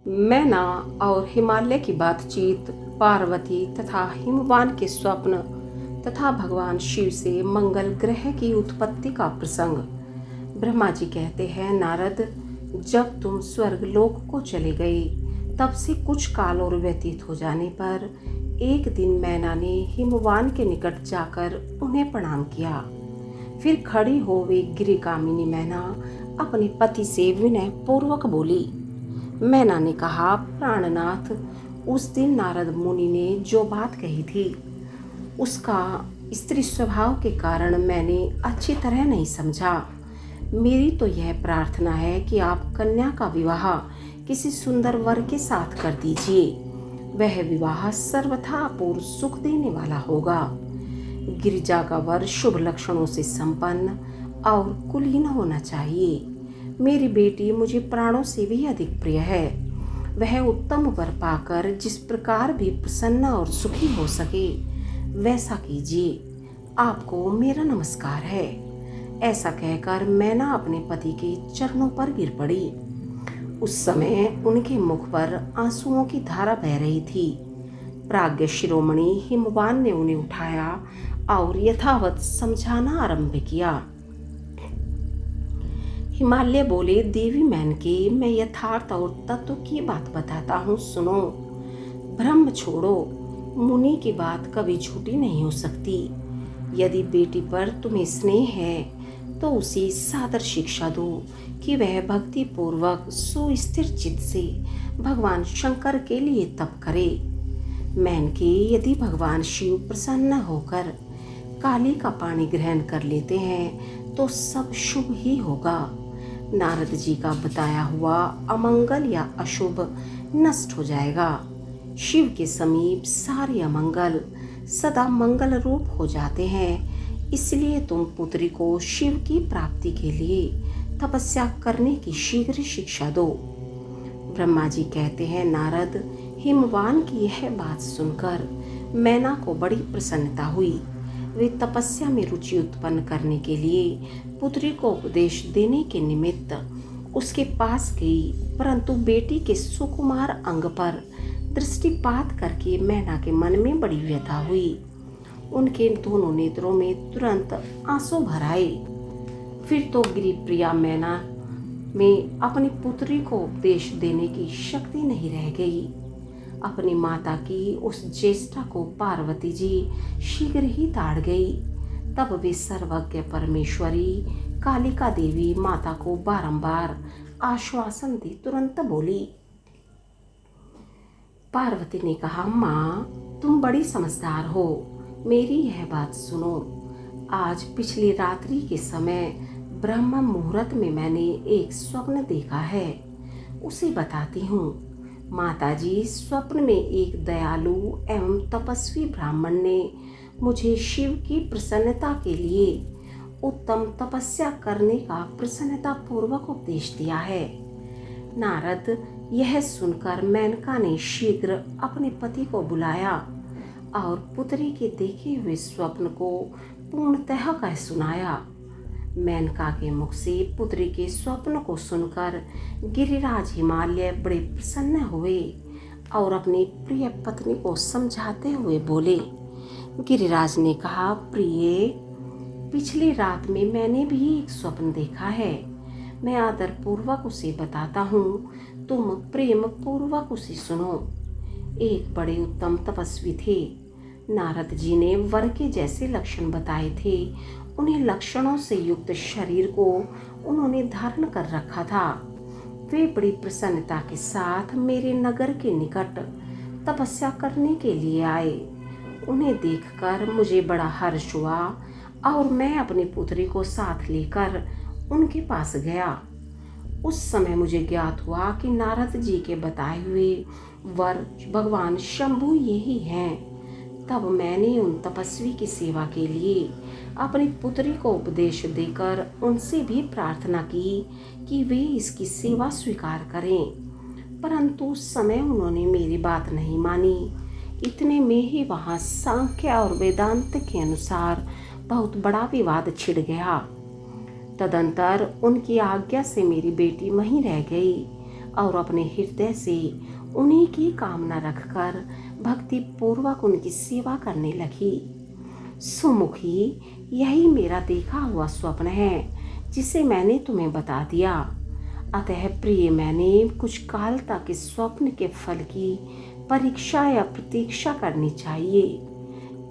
मैना और हिमालय की बातचीत, पार्वती तथा हिमवान के स्वप्न तथा भगवान शिव से मंगल ग्रह की उत्पत्ति का प्रसंग। ब्रह्मा जी कहते हैं, नारद, जब तुम स्वर्गलोक को चले गए तब से कुछ काल और व्यतीत हो जाने पर एक दिन मैना ने हिमवान के निकट जाकर उन्हें प्रणाम किया। फिर खड़ी हो वे गिरिकामिनी मैना अपने पति से विनय पूर्वक बोली। मैना ने कहा, प्राणनाथ, उस दिन नारद मुनि ने जो बात कही थी उसका स्त्री स्वभाव के कारण मैंने अच्छी तरह नहीं समझा। मेरी तो यह प्रार्थना है कि आप कन्या का विवाह किसी सुंदर वर के साथ कर दीजिए। वह विवाह सर्वथा अपूर्व सुख देने वाला होगा। गिरिजा का वर शुभ लक्षणों से संपन्न और कुलीन होना चाहिए। मेरी बेटी मुझे प्राणों से भी अधिक प्रिय है। वह उत्तम वर पाकर जिस प्रकार भी प्रसन्न और सुखी हो सके वैसा कीजिए। आपको मेरा नमस्कार है। ऐसा कहकर मैना अपने पति के चरणों पर गिर पड़ी। उस समय उनके मुख पर आंसुओं की धारा बह रही थी। प्राज्ञ शिरोमणि हिमवान ने उन्हें उठाया और यथावत समझाना आरंभ किया। हिमालय बोले, देवी मैनके, मैं यथार्थ और तत्व की बात बताता हूँ, सुनो। भ्रम छोड़ो। मुनि की बात कभी झूठी नहीं हो सकती। यदि बेटी पर तुम्हें स्नेह है तो उसे सादर शिक्षा दो कि वह भक्ति पूर्वक सुस्थिर चित्त से भगवान शंकर के लिए तप करे। मैनके, यदि भगवान शिव प्रसन्न होकर काली का पानी ग्रहण कर लेते हैं तो सब शुभ ही होगा। नारद जी का बताया हुआ अमंगल या अशुभ नष्ट हो जाएगा। शिव के समीप सारे अमंगल सदा मंगल रूप हो जाते हैं। इसलिए तुम पुत्री को शिव की प्राप्ति के लिए तपस्या करने की शीघ्र शिक्षा दो। ब्रह्मा जी कहते हैं, नारद, हिमवान की यह बात सुनकर मैना को बड़ी प्रसन्नता हुई। वे तपस्या में रुचि उत्पन्न करने के लिए पुत्री को उपदेश देने के निमित्त उसके पास गई, परंतु बेटी के सुकुमार अंग पर दृष्टिपात करके मैना के मन में बड़ी व्यथा हुई। उनके दोनों नेत्रों में तुरंत आंसू भर आए। फिर तो गिरिप्रिया मैना में अपनी पुत्री को उपदेश देने की शक्ति नहीं रह गई। अपनी माता की उस ज्येष्ठा को पार्वती जी शीघ्र ही ताड़ गई। तब वे सर्वज्ञ परमेश्वरी कालिका देवी माता को बारंबार आश्वासन दी तुरंत बोली। पार्वती ने कहा, माँ, तुम बड़ी समझदार हो, मेरी यह बात सुनो। आज पिछली रात्रि के समय ब्रह्म मुहूर्त में मैंने एक स्वप्न देखा है, उसे बताती हूँ। माताजी, स्वप्न में एक दयालु एवं तपस्वी ब्राह्मण ने मुझे शिव की प्रसन्नता के लिए उत्तम तपस्या करने का प्रसन्नता पूर्वक उपदेश दिया है। नारद, यह सुनकर मेनका ने शीघ्र अपने पति को बुलाया और पुत्री के देखे हुए स्वप्न को पूर्णतः कह सुनाया। मेनका के मुख से पुत्री के स्वप्न को सुनकर गिरिराज हिमालय बड़े प्रसन्न हुए और अपनी प्रिय पत्नी को समझाते हुए बोले। गिरिराज ने कहा, प्रिय, पिछली रात में मैंने भी एक स्वप्न देखा है। मैं आदर पूर्वक उसे बताता हूँ, तुम प्रेम पूर्वक उसे सुनो। एक बड़े उत्तम तपस्वी थे। नारद जी ने वर के जैसे लक्षण बताए थे। उन्हें लक्षणों से युक्त शरीर को उन्होंने धारण कर रखा था। वे बड़ी प्रसन्नता के साथ मेरे नगर के निकट तपस्या करने के लिए आए। उन्हें देखकर मुझे बड़ा हर्ष हुआ और मैं अपनी पुत्री को साथ लेकर उनके पास गया। उस समय मुझे ज्ञात हुआ कि नारद जी के बताए हुए वर भगवान शंभु यही हैं। तब मैंने उन तपस्वी की सेवा के लिए अपनी पुत्री को उपदेश देकर उनसे भी प्रार्थना की कि वे इसकी सेवा स्वीकार करें, परंतु उस समय उन्होंने मेरी बात नहीं मानी। इतने में ही वहाँ सांख्य और वेदांत के अनुसार बहुत बड़ा विवाद छिड़ गया। तदंतर उनकी आज्ञा से मेरी बेटी वहीं रह गई और अपने हृदय से उन्हीं की कामना रखकर भक्ति पूर्वक उनकी सेवा करने लगी। सुमुखी, यही मेरा देखा हुआ स्वप्न है जिसे मैंने तुम्हें बता दिया। अतः प्रिय, मैंने कुछ काल तक इस स्वप्न के फल की परीक्षा या प्रतीक्षा करनी चाहिए।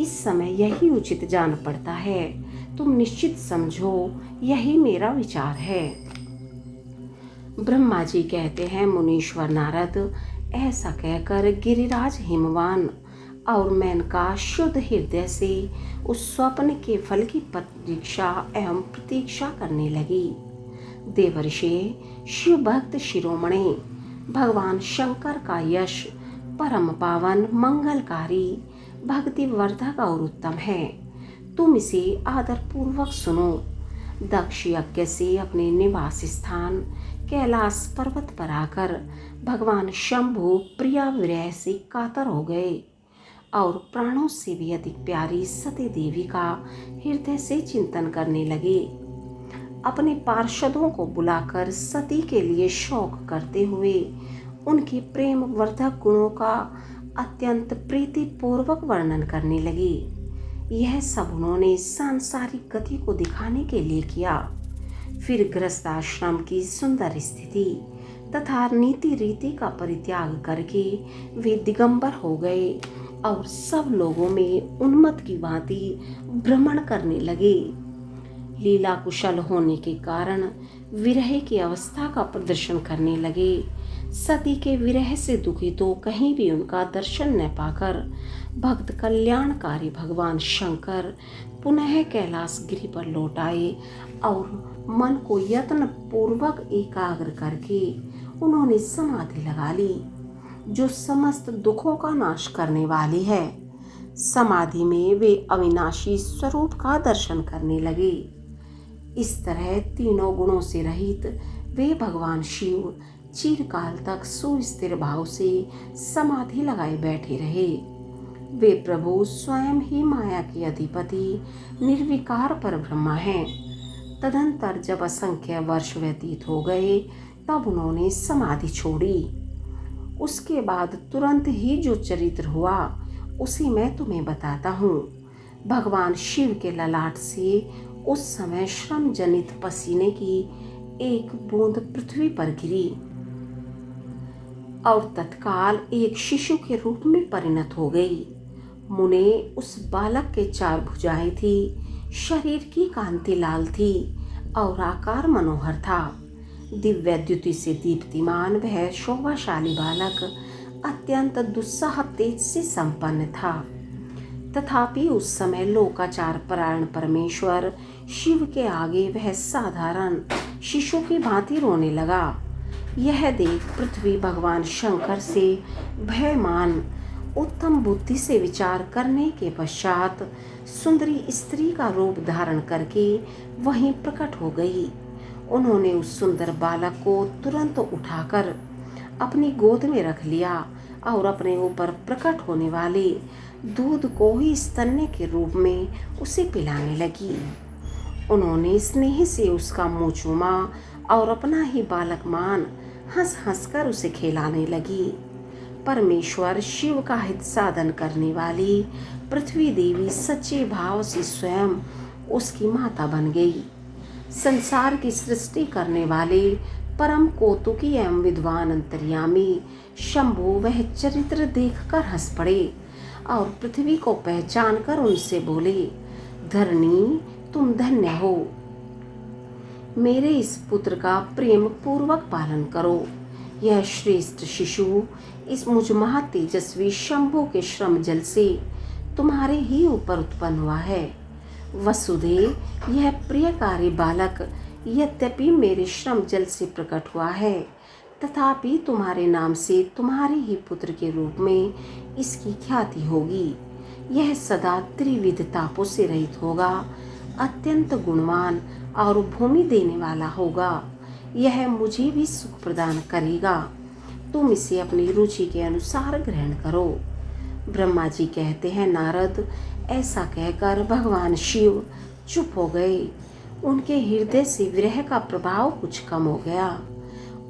इस समय यही उचित जान पड़ता है। तुम निश्चित समझो, यही मेरा विचार है। ब्रह्मा जी कहते हैं, मुनीश्वर नारद, ऐसा कहकर गिरिराज हिमवान और मेनका शुद्ध हृदय से उस स्वप्न के फल की परीक्षा एवं प्रतीक्षा करने लगी। देवर्षि, शिव भक्त शिरोमणि भगवान शंकर का यश परम पावन, मंगलकारी, भक्ति वर्धक और उत्तम है। तुम इसे आदर पूर्वक सुनो। दक्ष यज्ञ से अपने निवास स्थान कैलाश पर्वत पर आकर भगवान शंभु प्रिया विरह से कातर हो गए और प्राणों से भी अधिक प्यारी सती देवी का हृदय से चिंतन करने लगे। अपने पार्षदों को बुलाकर सती के लिए शोक करते हुए उनके प्रेम वर्धक गुणों का अत्यंत प्रीतिपूर्वक वर्णन करने लगे। यह सब उन्होंने सांसारिक गति को दिखाने के लिए किया। फिर गृहस्थाश्रम की सुंदर स्थिति तथा नीति रीति का परित्याग करके वे दिगंबर हो गए और सब लोगों में उन्मत्त की भांति भ्रमण करने लगे। लीला कुशल होने के कारण विरह की अवस्था का प्रदर्शन करने लगे। सती के विरह से दुखी तो कहीं भी उनका दर्शन न पाकर भक्त कल्याणकारी भगवान शंकर पुनः कैलाश गिरी पर लौट आए और मन को यत्न पूर्वक एकाग्र करके उन्होंने समाधि लगा ली, जो समस्त दुखों का नाश करने वाली है। समाधि में वे अविनाशी स्वरूप का दर्शन करने लगे। इस तरह तीनों गुणों से रहित वे भगवान शिव चिरकाल तक सुस्थिर भाव से समाधि लगाए बैठे रहे। वे प्रभु स्वयं ही माया के अधिपति निर्विकार पर ब्रह्मा हैं। तदंतर जब असंख्य वर्ष व्यतीत हो गए तब उन्होंने समाधि छोड़ी। उसके बाद तुरंत ही जो चरित्र हुआ उसे मैं तुम्हें बताता हूँ। भगवान शिव के ललाट से उस समय श्रम जनित पसीने की एक बूंद पृथ्वी पर गिरी और तत्काल एक शिशु के रूप में परिणत हो गई। मुने, उस बालक के 4 भुजाएं थी, शरीर की कांति लाल थी और आकार मनोहर था। दिव्य द्युति से दीप्तिमान वह शोभाशाली बालक अत्यंत दुस्साह तेज से संपन्न था। तथापि उस समय लोकाचार परायण परमेश्वर शिव के आगे वह साधारण शिशु की भांति रोने लगा। यह देख पृथ्वी भगवान शंकर से भयमान उत्तम बुद्धि से विचार करने के पश्चात सुंदरी स्त्री का रूप धारण करके वहीं प्रकट हो गई। उन्होंने उस सुंदर बालक को तुरंत उठाकर अपनी गोद में रख लिया और अपने ऊपर प्रकट होने वाले दूध को ही स्तन्य के रूप में उसे पिलाने लगी। उन्होंने स्नेह से उसका मुंह चूमा और अपना ही बालक मान हंस हंस कर उसे खिलाने लगी। परमेश्वर शिव का हित साधन करने वाली पृथ्वी देवी सच्चे भाव से स्वयं उसकी माता बन गई। संसार की सृष्टि करने वाले परम कौतुकी एवं विद्वान अंतर्यामी शंभु वह चरित्र देखकर हंस पड़े और पृथ्वी को पहचान कर उनसे बोले, धरणी, तुम धन्य हो। मेरे इस पुत्र का प्रेम पूर्वक पालन करो। यह श्रेष्ठ शिशु इस मुझ महा तेजस्वी शंभु के श्रम जल से तुम्हारे ही ऊपर उत्पन्न हुआ है। वसुधे, यह प्रियकारी बालक यद्यपि मेरे श्रम जल से प्रकट हुआ है, तथापि तुम्हारे नाम से तुम्हारे ही पुत्र के रूप में इसकी ख्याति होगी। यह सदा त्रिविध तापों से रहित होगा, अत्यंत गुणवान और भूमि देने वाला होगा। यह मुझे भी सुख प्रदान करेगा। तुम इसे अपनी रुचि के अनुसार ग्रहण करो। ब्रह्मा जी कहते हैं, नारद, ऐसा कहकर भगवान शिव चुप हो गए। उनके हृदय से विरह का प्रभाव कुछ कम हो गया।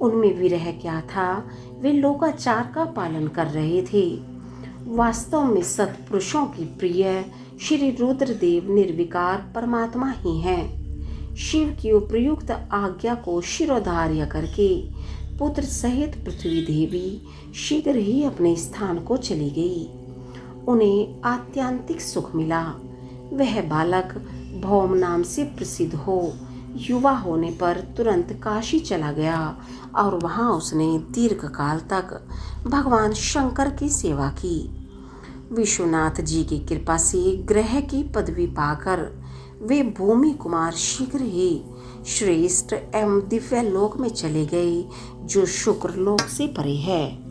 उनमें विरह क्या था, वे लोकाचार का पालन कर रहे थे। वास्तव में सत्पुरुषों की प्रिय श्री रुद्रदेव निर्विकार परमात्मा ही हैं। शिव की उपयुक्त आज्ञा को शिरोधार्य करके पुत्र सहित पृथ्वी देवी शीघ्र ही अपने स्थान को चली गई। उन्हें आत्यांतिक सुख मिला। वह बालक भौम नाम से प्रसिद्ध हो युवा होने पर तुरंत काशी चला गया और वहां उसने दीर्घ काल तक भगवान शंकर की सेवा की। विश्वनाथ जी की कृपा से ग्रह की पदवी पाकर वे भूमि कुमार शीघ्र ही श्रेष्ठ एवं दिव्य लोक में चले गए, जो शुक्र लोक से परे है।